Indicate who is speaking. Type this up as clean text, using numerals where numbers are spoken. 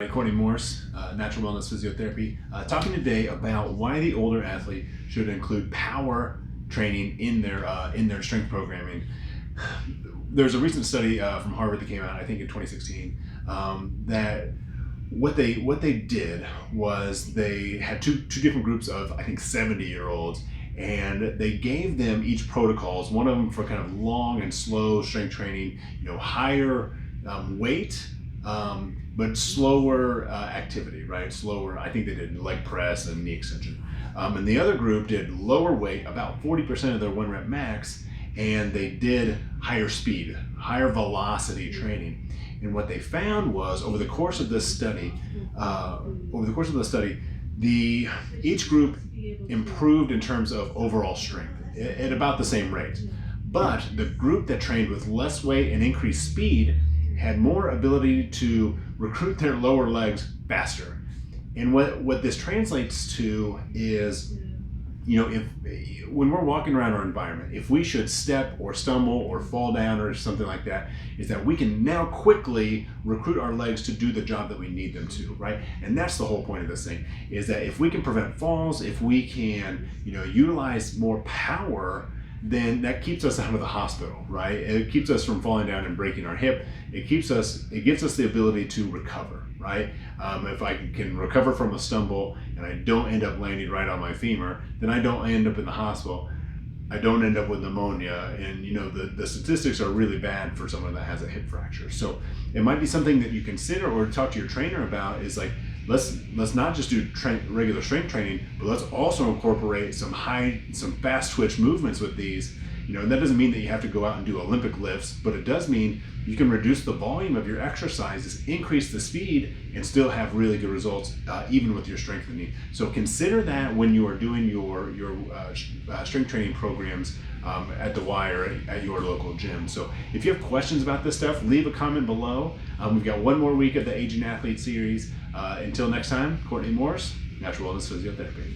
Speaker 1: Courtney Morse, Natural Wellness Physiotherapy, talking today about why the older athlete should include power training in their strength programming. There's a recent study from Harvard that came out, I think in 2016, that what they did was they had two different groups of, I think, 70-year-olds, and they gave them each protocols. One of them for kind of long and slow strength training, higher weight. But slower activity, right? Slower, I think they did leg press and knee extension. And the other group did lower weight, about 40% of their 1 rep max, and they did higher speed, higher velocity training. And what they found was over the course of this study, each group improved in terms of overall strength at about the same rate. But the group that trained with less weight and increased speed had more ability to recruit their lower legs faster. And what this translates to is, if when we're walking around our environment, if we should step or stumble or fall down or something like that, is that we can now quickly recruit our legs to do the job that we need them to, right? And that's the whole point of this thing, is that if we can prevent falls, if we can, utilize more power, then that keeps us out of the hospital, right? It keeps us from falling down and breaking our hip. It gives us the ability to recover, right? If I can recover from a stumble and I don't end up landing right on my femur, then I don't end up in the hospital. I don't end up with pneumonia, and the statistics are really bad for someone that has a hip fracture. So it might be something that you consider or talk to your trainer about, is like, let's not just do regular strength training, but let's also incorporate some fast twitch movements with these. And that doesn't mean that you have to go out and do Olympic lifts, but it does mean you can reduce the volume of your exercises, increase the speed, and still have really good results, even with your strengthening. So consider that when you are doing your strength training programs at the Y or at your local gym. So if you have questions about this stuff, leave a comment below. We've got one more week of the Aging Athlete series. Until next time, Courtney Morse, Natural Wellness Physiotherapy.